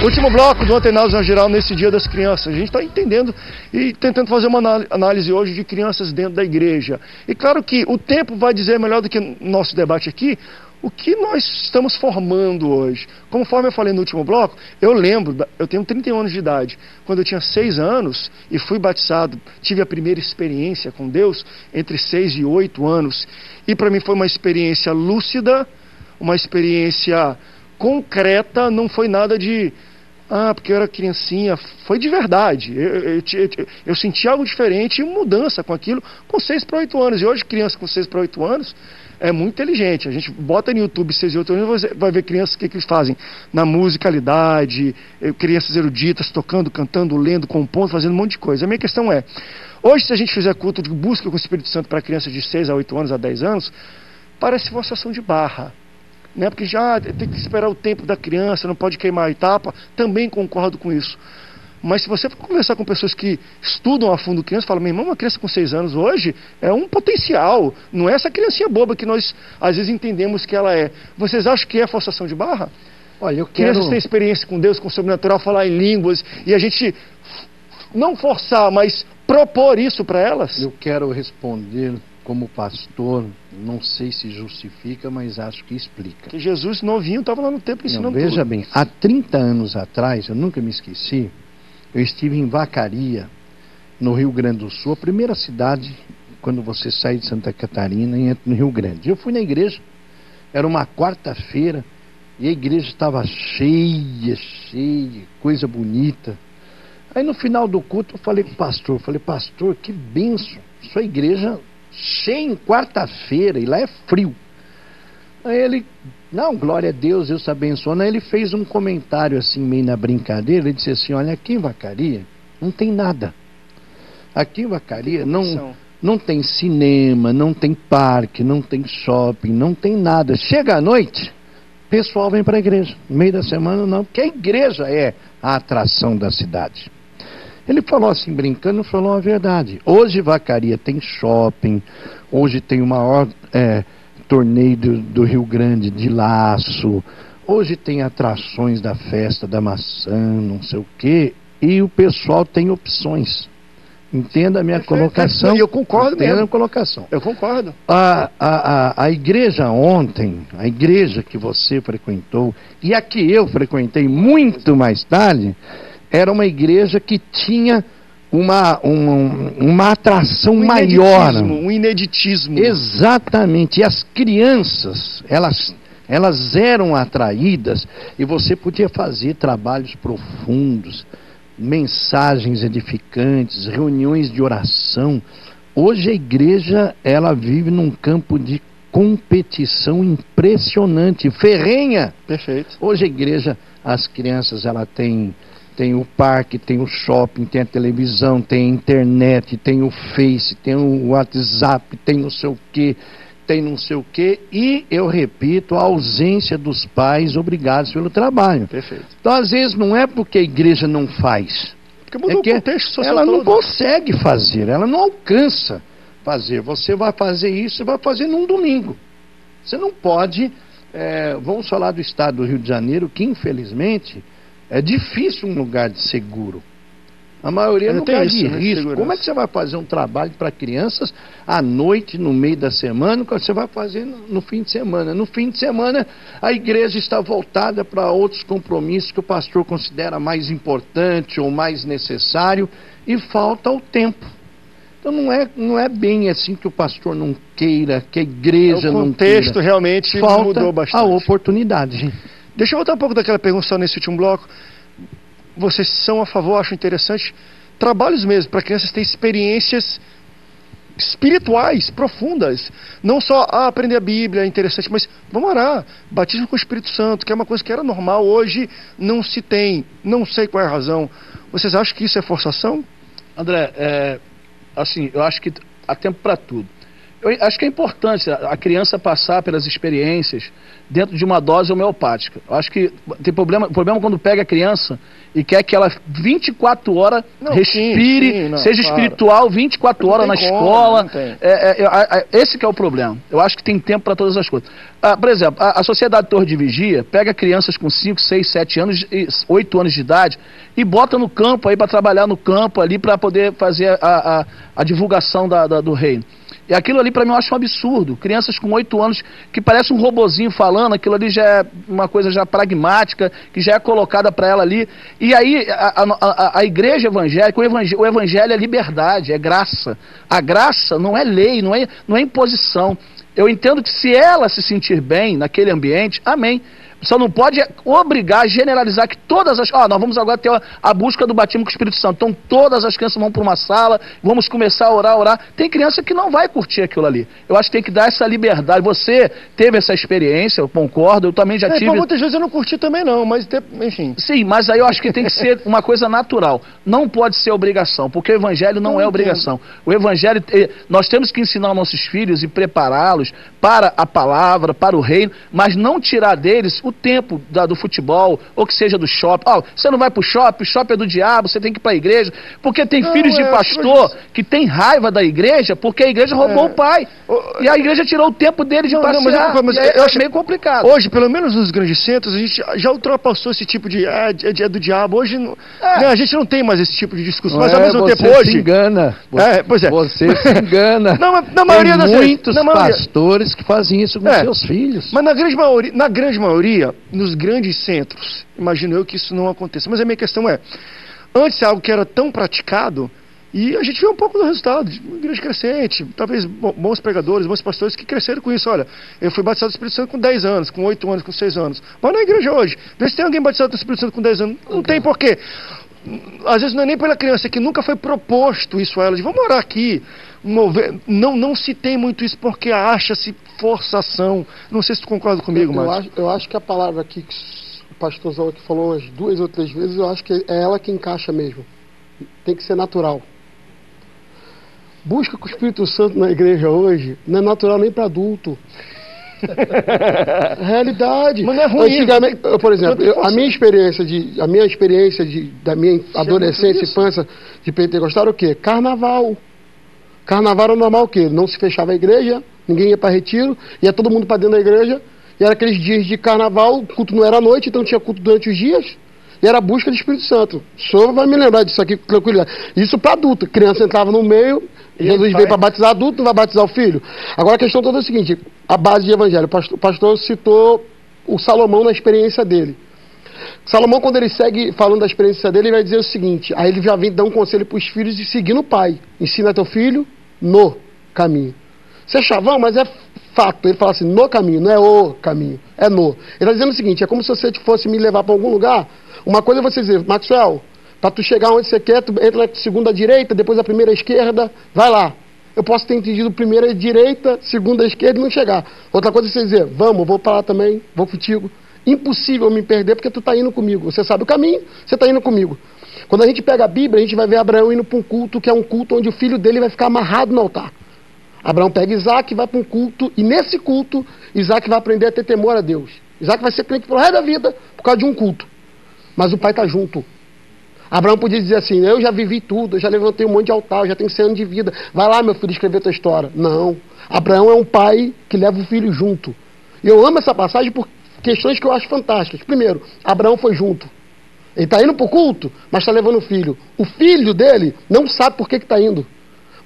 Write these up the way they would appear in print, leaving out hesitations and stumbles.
Último bloco do Antenados na Geral nesse Dia das Crianças. A gente está entendendo e tentando fazer uma análise hoje de crianças dentro da igreja. E claro que o tempo vai dizer melhor do que o nosso debate aqui, o que nós estamos formando hoje. Conforme eu falei no último bloco, eu lembro, eu tenho 31 anos de idade, quando eu tinha 6 anos e fui batizado, tive a primeira experiência com Deus entre 6 e 8 anos. E para mim foi uma experiência lúcida, uma experiência concreta, não foi nada de... porque eu era criancinha, foi de verdade. Eu senti algo diferente e mudança com aquilo com 6 para 8 anos. E hoje, criança com 6 para 8 anos é muito inteligente. A gente bota no YouTube 6 e 8 anos, vai ver crianças, o que eles fazem na musicalidade, crianças eruditas, tocando, cantando, lendo, compondo, fazendo um monte de coisa. A minha questão é, hoje se a gente fizer culto de busca com o Espírito Santo para crianças de 6 a 8 anos, a 10 anos, parece forçação de barra. Né? Porque já tem que esperar o tempo da criança, não pode queimar a etapa, também concordo com isso. Mas se você for conversar com pessoas que estudam a fundo criança, fala, meu irmão, uma criança com 6 anos hoje é um potencial, não é essa criancinha boba que nós às vezes entendemos que ela é. Vocês acham que é forçação de barra? Olha, eu quero... Crianças têm experiência com Deus, com o sobrenatural, falar em línguas, e a gente não forçar, mas propor isso para elas? Eu quero responder como pastor, não sei se justifica, mas acho que explica. Que Jesus novinho estava lá no templo ensinando tudo. Veja bem, há 30 anos atrás, eu nunca me esqueci, eu estive em Vacaria, no Rio Grande do Sul, a primeira cidade, quando você sai de Santa Catarina e entra no Rio Grande. Eu fui na igreja, era uma quarta-feira, e a igreja estava cheia, coisa bonita. Aí no final do culto eu falei com o pastor, pastor, que bênção, sua igreja cheia em quarta-feira, e lá é frio. Aí ele, não, glória a Deus, Deus te abençoando. Aí ele fez um comentário assim, meio na brincadeira, ele disse assim, olha, aqui em Vacaria não tem nada. Aqui em Vacaria não tem cinema, não tem parque, não tem shopping, não tem nada. Chega à noite, o pessoal vem para a igreja. No meio da semana não, porque a igreja é a atração da cidade. Ele falou assim, brincando, falou a verdade. Hoje Vacaria tem shopping, hoje tem o maior torneio do Rio Grande de laço, hoje tem atrações da festa da maçã, não sei o quê, e o pessoal tem opções. Entenda a minha colocação. E eu concordo mesmo. Entenda a colocação. Eu concordo. A igreja ontem, a igreja que você frequentou, e a que eu frequentei muito mais tarde, era uma igreja que tinha uma atração maior. Um ineditismo. Exatamente. E as crianças, elas eram atraídas, e você podia fazer trabalhos profundos, mensagens edificantes, reuniões de oração. Hoje a igreja, ela vive num campo de competição impressionante, ferrenha. Perfeito. Hoje a igreja, as crianças, ela tem o parque, tem o shopping, tem a televisão, tem a internet, tem o Face, tem o WhatsApp, tem não sei o que, e eu repito, a ausência dos pais obrigados pelo trabalho. Perfeito. Então às vezes não é porque a igreja não faz, porque mudou o contexto social ela não todo. consegue fazer, ela não alcança fazer. Você vai fazer isso, você vai fazer num domingo. Você não pode, vamos falar do estado do Rio de Janeiro, que infelizmente é difícil um lugar de seguro. A maioria é lugar de risco. Como é que você vai fazer um trabalho para crianças à noite, no meio da semana, quando você vai fazer no fim de semana? No fim de semana, a igreja está voltada para outros compromissos que o pastor considera mais importante ou mais necessário, e falta o tempo. Então não é bem assim que o pastor não queira, que a igreja não queira. O contexto realmente mudou bastante. A oportunidade. Deixa eu voltar um pouco daquela pergunta só nesse último bloco. Vocês são a favor, acham interessante, trabalhos mesmo, para crianças terem experiências espirituais, profundas. Não só aprender a Bíblia é interessante, mas vamos orar. Batismo com o Espírito Santo, que é uma coisa que era normal, hoje não se tem. Não sei qual é a razão. Vocês acham que isso é forçação? André, assim, eu acho que há tempo para tudo. Eu acho que é importante a criança passar pelas experiências dentro de uma dose homeopática. Eu acho que tem problema quando pega a criança e quer que ela 24 horas respire, seja espiritual 24 horas na escola. Esse que é o problema. Eu acho que tem tempo para todas as coisas. Por exemplo, a Sociedade Torre de Vigia pega crianças com 5, 6, 7 anos, 8 anos de idade e bota no campo aí para trabalhar no campo ali para poder fazer a divulgação do reino. E aquilo ali, para mim, eu acho um absurdo. Crianças com 8 anos que parece um robozinho falando, aquilo ali já é uma coisa já pragmática, que já é colocada para ela ali. E aí, a igreja evangélica, o evangelho é liberdade, é graça. A graça não é lei, não é imposição. Eu entendo que se ela se sentir bem naquele ambiente, amém. Só não pode obrigar, generalizar que todas as... nós vamos agora ter a busca do batismo com o Espírito Santo. Então todas as crianças vão para uma sala, vamos começar a orar. Tem criança que não vai curtir aquilo ali. Eu acho que tem que dar essa liberdade. Você teve essa experiência, eu concordo, eu também já tive... Muitas vezes eu não curti também não, mas enfim... Sim, mas aí eu acho que tem que ser uma coisa natural. Não pode ser obrigação, porque o evangelho não é obrigação. O evangelho, nós temos que ensinar nossos filhos e prepará-los para a palavra, para o reino, mas não tirar deles o tempo do futebol, ou que seja do shopping. Você não vai pro shopping, o shopping é do diabo, você tem que ir para a igreja, porque tem filhos de pastor que tem raiva da igreja, porque a igreja roubou o pai, e a igreja tirou o tempo dele de passear, eu acho meio complicado. Hoje, pelo menos nos grandes centros, a gente já ultrapassou esse tipo de, é do diabo, hoje a gente não tem mais esse tipo de discussão, mas ao mesmo tempo hoje... Você se engana, você se engana. Na maioria das vezes, muitos pastores que fazem isso com seus filhos. Mas na grande maioria, nos grandes centros, imagino eu que isso não aconteça. Mas a minha questão antes algo que era tão praticado, e a gente vê um pouco do resultado, de uma igreja crescente, talvez bons pregadores, bons pastores que cresceram com isso. Olha, eu fui batizado do Espírito Santo com 10 anos, com 8 anos, com 6 anos. Mas na igreja hoje, vê se tem alguém batizado do Espírito Santo com 10 anos. Não tem porquê. Às vezes não é nem pela criança, é que nunca foi proposto isso a ela, de vamos orar aqui. Não se tem muito isso porque acha-se forçação. Não sei se tu concorda comigo, Márcio. Eu acho que a palavra aqui que o pastorzão aqui falou umas 2 ou 3 vezes, eu acho que é ela que encaixa mesmo. Tem que ser natural. Busca com o Espírito Santo na igreja hoje não é natural nem para adulto. Realidade. Mas não é ruim. Antigamente, por exemplo, a minha experiência da minha adolescência, infância de pentecostal era o quê? Carnaval. Carnaval era normal o quê? Não se fechava a igreja, ninguém ia para retiro, ia todo mundo para dentro da igreja, e era aqueles dias de carnaval, o culto não era à noite, então tinha culto durante os dias, e era a busca do Espírito Santo. O senhor vai me lembrar disso aqui com tranquilidade. Isso para adulto, criança entrava no meio, Jesus veio para batizar adulto, não vai batizar o filho. Agora a questão toda é a seguinte, a base de evangelho, o pastor citou o Salomão na experiência dele. Salomão, quando ele segue falando da experiência dele, ele vai dizer o seguinte, aí ele já vem dar um conselho para os filhos de seguir no pai. Ensina teu filho no caminho. Você é chavão, mas é fato. Ele fala assim, no caminho, não é o caminho, é no. Ele está dizendo o seguinte, é como se você fosse me levar para algum lugar, uma coisa é você dizer, Maxwell, para tu chegar onde você quer, tu entra na segunda direita, depois a primeira esquerda, vai lá. Eu posso ter entendido primeira direita, segunda esquerda e não chegar. Outra coisa é você dizer, vamos, vou para lá também, vou contigo. Impossível me perder porque tu está indo comigo. Você sabe o caminho, você está indo comigo. Quando a gente pega a Bíblia, a gente vai ver Abraão indo para um culto, que é um culto onde o filho dele vai ficar amarrado no altar. Abraão pega Isaac e vai para um culto, e nesse culto, Isaac vai aprender a ter temor a Deus. Isaac vai ser crente pro resto da vida por causa de um culto. Mas o pai está junto. Abraão podia dizer assim, eu já vivi tudo, eu já levantei um monte de altar, eu já tenho 100 anos de vida. Vai lá, meu filho, escrever tua história. Não. Abraão é um pai que leva o filho junto. E eu amo essa passagem por questões que eu acho fantásticas. Primeiro, Abraão foi junto. Ele está indo para o culto, mas está levando o filho. O filho dele não sabe por que está indo.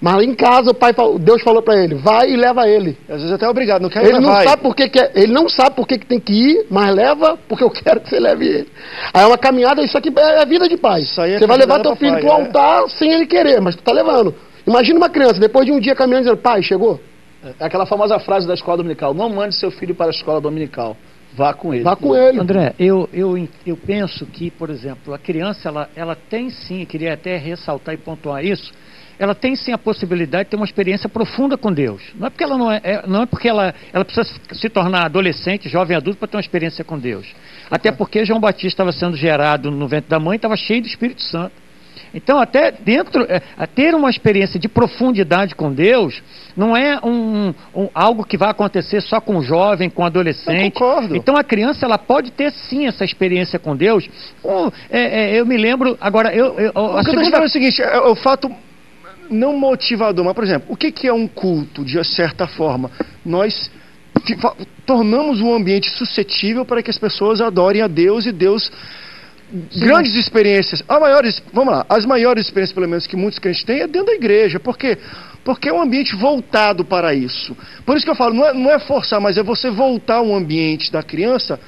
Mas em casa Deus falou para ele, vai e leva ele. Às vezes até obrigado, não quer ele não sabe por que ele não sabe por que tem que ir, mas leva porque eu quero que você leve ele. Aí é uma caminhada, isso aqui é a vida de pai. Você vai levar teu filho para o altar sem ele querer, mas tu está levando. Imagina uma criança, depois de um dia caminhando, dizendo, pai, chegou? É aquela famosa frase da escola dominical, não mande seu filho para a escola dominical. Vá com ele. Vá com ele. André, eu penso que, por exemplo, a criança, ela tem sim, queria até ressaltar e pontuar isso, ela tem sim a possibilidade de ter uma experiência profunda com Deus. Não é porque ela não é porque ela precisa se tornar adolescente, jovem adulto para ter uma experiência com Deus. Até porque João Batista estava sendo gerado no ventre da mãe, estava cheio do Espírito Santo. Então, até dentro, ter uma experiência de profundidade com Deus não é algo que vai acontecer só com o jovem, com o adolescente. Eu concordo. Então, a criança ela pode ter sim essa experiência com Deus. Eu me lembro, agora, o que eu estou te falando é o seguinte, é o fato não motivador, mas, por exemplo, o que é um culto, de certa forma? Nós tornamos um ambiente suscetível para que as pessoas adorem a Deus e Deus... Sim. Grandes experiências, as maiores experiências, pelo menos, que muitos crentes têm é dentro da igreja. Por quê? Porque é um ambiente voltado para isso. Por isso que eu falo, não é forçar, mas é você voltar um ambiente da criança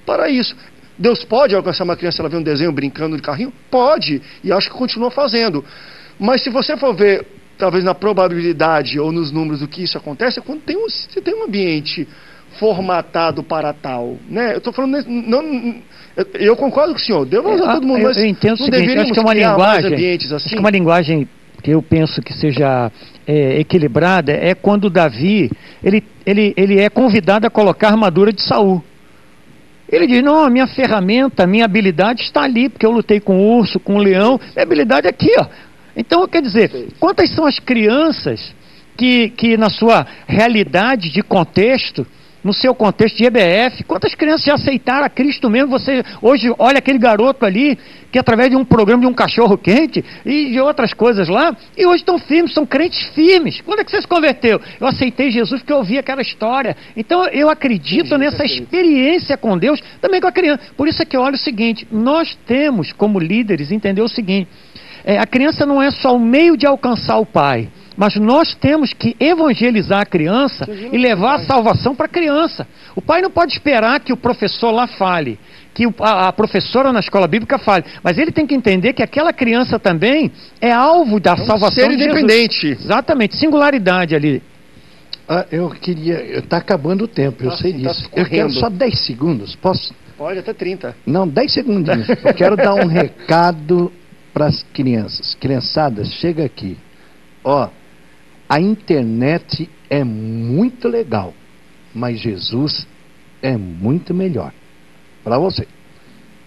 para isso. Deus pode alcançar uma criança, ela vê um desenho brincando de carrinho? Pode, e acho que continua fazendo. Mas se você for ver, talvez na probabilidade ou nos números do que isso acontece, é quando você tem um ambiente formatado para tal, né? Eu estou falando, eu concordo com o senhor, devo usar todo mundo, mas eu entendo o seguinte, acho que é uma linguagem, assim? Acho que é uma linguagem que eu penso que seja equilibrada, é quando Davi, ele é convidado a colocar a armadura de Saul. Ele diz, não, a minha ferramenta, a minha habilidade está ali, porque eu lutei com o urso, com o leão, minha habilidade é aqui, ó. Então, quer dizer, quantas são as crianças que na sua realidade de contexto, no seu contexto de EBF, quantas crianças já aceitaram a Cristo mesmo? Você hoje olha aquele garoto ali, que através de um programa de um cachorro quente e de outras coisas lá, e hoje estão firmes, são crentes firmes. Quando é que você se converteu? Eu aceitei Jesus porque eu ouvi aquela história. Então eu acredito nessa experiência com Deus também com a criança. Por isso é que eu olho o seguinte, nós temos como líderes entender o seguinte, a criança não é só o meio de alcançar o pai, mas nós temos que evangelizar a criança e levar a salvação para a criança. O pai não pode esperar que o professor lá fale, que a professora na escola bíblica fale, mas ele tem que entender que aquela criança também é alvo da salvação de Jesus. Ser independente. Exatamente, singularidade ali. Eu queria... Está acabando o tempo, eu sei disso. Eu quero só 10 segundos, posso? Pode, até 30. Não, 10 segundinhos. Eu quero dar um recado para as crianças. Criançadas, chega aqui. A internet é muito legal, mas Jesus é muito melhor. Para você.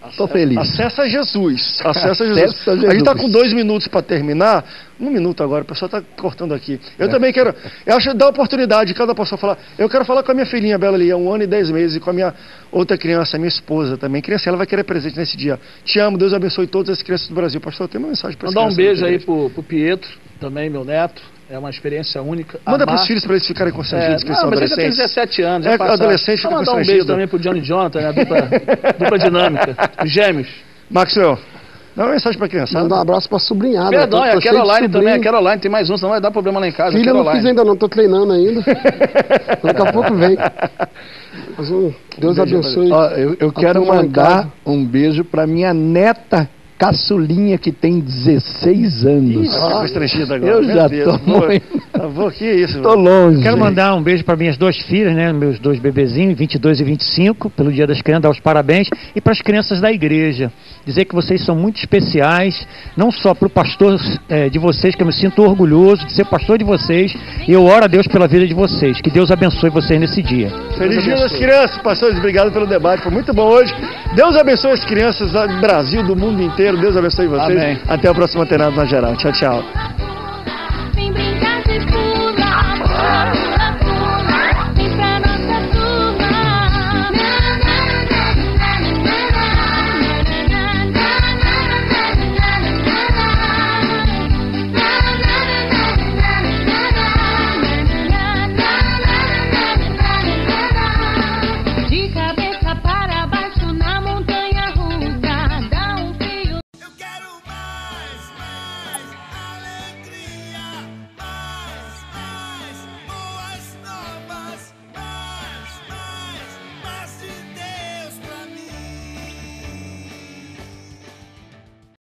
Estou feliz. Acessa Jesus. Acessa Jesus. A gente está com 2 minutos para terminar. 1 minuto agora, o pessoal está cortando aqui. Eu também quero. Eu acho que dá oportunidade de cada pessoa falar. Eu quero falar com a minha filhinha Bela ali, há 1 ano e 10 meses, e com a minha outra criança, a minha esposa também. Criança, ela vai querer presente nesse dia. Te amo, Deus abençoe todas as crianças do Brasil. Pastor, tem uma mensagem para mandar um beijo aí pro Pietro, também, meu neto. É uma experiência única. Manda para os filhos para eles ficarem constrangidos, que são adolescentes. Mas ele já tem 17 anos. Adolescente fica mandar um beijo também pro Johnny Jonathan, a dupla dinâmica, os gêmeos. Maxwell, dá uma mensagem para a criançada. Manda um abraço para a sobrinhada. Perdão, a Caroline também. A Caroline tem mais um, senão vai dar problema lá em casa. Filha, não fiz ainda não, estou treinando ainda. Daqui a pouco vem. Mas Deus abençoe. Eu quero mandar um beijo para minha neta caçulinha, que tem 16 anos. Agora, eu já estou que isso? Estou longe. Quero mandar um beijo para minhas 2 filhas, né, meus 2 bebezinhos, 22 e 25, pelo Dia das Crianças, dar os parabéns, e para as crianças da igreja, dizer que vocês são muito especiais, não só para o pastor de vocês, que eu me sinto orgulhoso de ser pastor de vocês, e eu oro a Deus pela vida de vocês, que Deus abençoe vocês nesse dia. Feliz Dia das Crianças, pastores, obrigado pelo debate, foi muito bom hoje. Deus abençoe as crianças do Brasil, do mundo inteiro. Deus abençoe vocês. Amém. Até o próximo Antenado na Geral. Tchau, tchau. Vem brincar de pula, pula, pula, vem pra nossa turma. De cabeça para